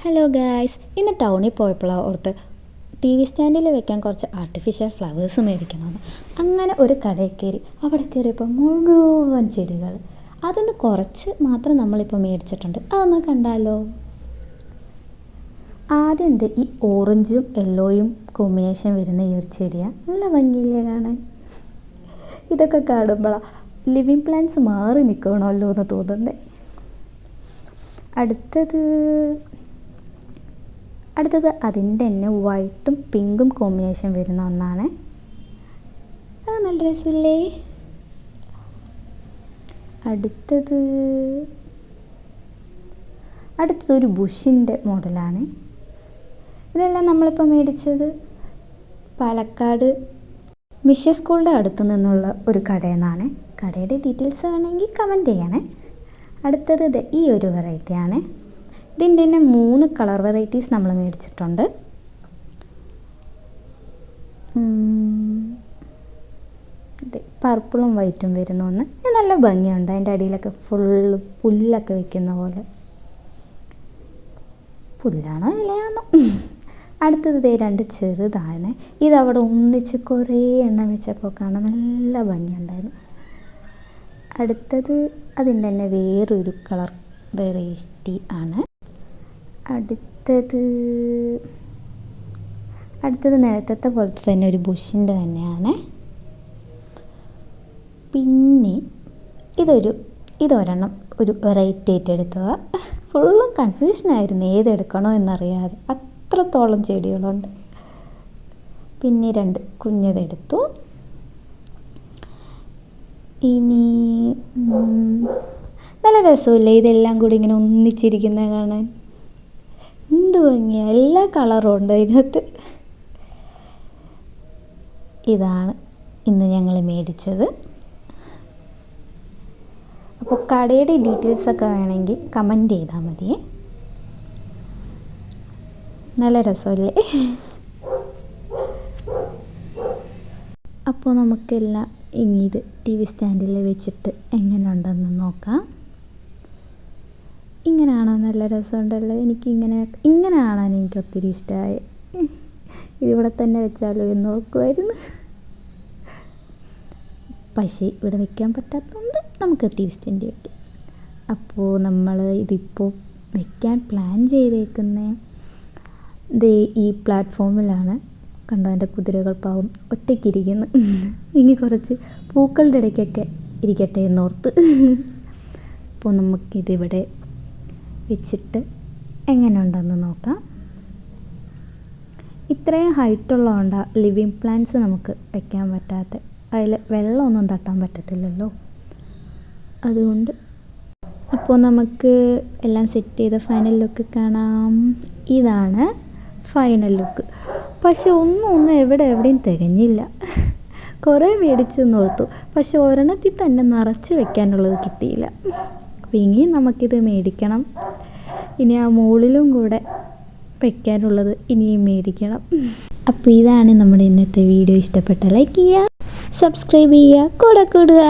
Hello guys, ഇന്ന് ടൗണിൽ പോയപ്പോഴാണ് ഓർത്ത് ടി വി സ്റ്റാൻഡിൽ വെക്കാൻ കുറച്ച് ആർട്ടിഫിഷ്യൽ ഫ്ലവേഴ്സ് മേടിക്കണമെന്ന്. അങ്ങനെ ഒരു കടയിൽ കയറി. അവിടെ കയറിയപ്പോൾ മുഴുവൻ ചെടികൾ. അതിന്ന് കുറച്ച് മാത്രം നമ്മളിപ്പോൾ മേടിച്ചിട്ടുണ്ട്. അതൊന്ന് കണ്ടാലോ? ആദ്യം ഈ ഓറഞ്ചും യെല്ലോയും കോമ്പിനേഷൻ വരുന്ന ഈ ഒരു ചെടിയാണ്. നല്ല ഭംഗിയില്ലേ കാണാൻ? ഇതൊക്കെ കാണുമ്പോഴാണ് ലിവിങ് പ്ലാന്റ്സ് മാറി നിൽക്കണമല്ലോ എന്ന് തോന്നുന്നത്. അടുത്തത് അതിൻ്റെ തന്നെ വൈറ്റും പിങ്കും കോമ്പിനേഷൻ വരുന്ന ഒന്നാണ്. അത് നല്ല രസമില്ലേ? അടുത്തതൊരു ബുഷിൻ്റെ മോഡലാണ്. ഇതെല്ലാം നമ്മളിപ്പോൾ മേടിച്ചത് പാലക്കാട് മിഷൻ സ്കൂളിൻ്റെ അടുത്ത് നിന്നുള്ള ഒരു കടയിൽ നിന്നാണ്. കടയുടെ ഡീറ്റെയിൽസ് വേണമെങ്കിൽ കമൻറ്റ് ചെയ്യണേ. അടുത്തത് ഈ ഒരു വെറൈറ്റിയാണ്. ഇതിൻ്റെ തന്നെ 3 കളർ വെറൈറ്റീസ് നമ്മൾ മേടിച്ചിട്ടുണ്ട്. പർപ്പിളും വൈറ്റും വരുന്ന ഒന്ന്. നല്ല ഭംഗിയുണ്ട്. അതിൻ്റെ അടിയിലൊക്കെ ഫുള്ള് പുല്ലൊക്കെ വെക്കുന്ന പോലെ. പുല്ലാണോ ഇലയാണോ? അടുത്തത് 2 ചെറുതാണ്. ഇതവിടെ ഒന്നിച്ച് കുറേ എണ്ണം വെച്ചപ്പോൾ കാണാൻ നല്ല ഭംഗിയുണ്ടായിരുന്നു. അടുത്തത് അതിൻ്റെ തന്നെ വേറൊരു കളർ വെറൈറ്റി ആണ്. അടുത്തത് നേരത്തെ പോലത്തെ തന്നെ ഒരു ബുഷിൻ്റെ തന്നെയാണ്. പിന്നെ ഇതൊരെണ്ണം ഒരു വെറൈറ്റി ആയിട്ട് എടുത്തതാണ്. ഫുള്ളും കൺഫ്യൂഷനായിരുന്നു ഏതെടുക്കണോ എന്നറിയാതെ, അത്രത്തോളം ചെടികളുണ്ട്. പിന്നെ 2 കുഞ്ഞതെടുത്തു. ഇനി നല്ല രസമില്ലേ ഇതെല്ലാം കൂടി ഇങ്ങനെ ഒന്നിച്ചിരിക്കുന്നത് കാണാൻ? എന്ത് ഭംഗിയാണ്! എല്ലാ കളറും ഉണ്ട് അതിനകത്ത്. ഇതാണ് ഇന്ന് ഞങ്ങൾ മേടിച്ചത്. അപ്പോൾ കടയുടെ ഡീറ്റെയിൽസൊക്കെ വേണമെങ്കിൽ കമൻറ്റ് ചെയ്താൽ മതിയേ. നല്ല രസമല്ലേ? അപ്പോൾ നമുക്കെല്ലാം ഇനി ഇത് ടി വി സ്റ്റാൻഡിൽ വെച്ചിട്ട് എങ്ങനെ ഉണ്ടെന്ന് നോക്കാം. ഇങ്ങനെയാണോ? നല്ല രസമുണ്ടല്ലോ. ഇങ്ങനെ കാണാൻ എനിക്ക് ഒത്തിരി ഇഷ്ടമായി. ഇതിവിടെ തന്നെ വെച്ചാലോ എന്ന് ഓർക്കുമായിരുന്നു. പക്ഷേ ഇവിടെ വെക്കാൻ പറ്റാത്തതുകൊണ്ട് നമുക്ക് ടി വി സ്റ്റാൻഡിൽ വെക്കാം. അപ്പോൾ നമ്മൾ ഇതിപ്പോൾ വെക്കാൻ പ്ലാൻ ചെയ്തേക്കുന്നത് ഈ പ്ലാറ്റ്ഫോമിലാണ്. കണ്ടോ, എൻ്റെ കുതിരകൾ പാവം ഒറ്റയ്ക്കിരിക്കുന്നു. ഇനി കുറച്ച് പൂക്കളുടെ ഇടയ്ക്കൊക്കെ ഇരിക്കട്ടെ എന്നോർത്ത്. അപ്പോൾ നമുക്കിതിവിടെ വെച്ചിട്ട് എങ്ങനെ ഉണ്ടെന്ന് നോക്കാം. ഇത്രയും ഹൈറ്റുള്ളതുകൊണ്ടാണ് ലിവിങ് പ്ലാന്റ്സ് നമുക്ക് വയ്ക്കാൻ പറ്റാത്ത. അതിൽ വെള്ളമൊന്നും തട്ടാൻ പറ്റത്തില്ലല്ലോ, അതുകൊണ്ട്. അപ്പോൾ നമുക്ക് എല്ലാം സെറ്റ് ചെയ്ത ഫൈനൽ ലുക്ക് കാണാം. ഇതാണ് ഫൈനൽ ലുക്ക്. പക്ഷെ ഒന്നും എവിടെയും തികഞ്ഞില്ല. കുറേ മേടിച്ചെന്ന് ഓർത്തു, പക്ഷെ ഒരെണ്ണത്തിൽ തന്നെ നിറച്ച് വെക്കാനുള്ളത് കിട്ടിയില്ല. അപ്പോൾ ഇനിയും നമുക്കിത് മേടിക്കണം. ഇനി ആ മുകളിലും കൂടെ വെക്കാനുള്ളത് ഇനിയും മേടിക്കണം. അപ്പോൾ ഇതാണ് നമ്മുടെ ഇന്നത്തെ വീഡിയോ. ഇഷ്ടപ്പെട്ട ലൈക്ക് ചെയ്യുക, സബ്സ്ക്രൈബ് ചെയ്യുക, കൂടെ കൂടുക.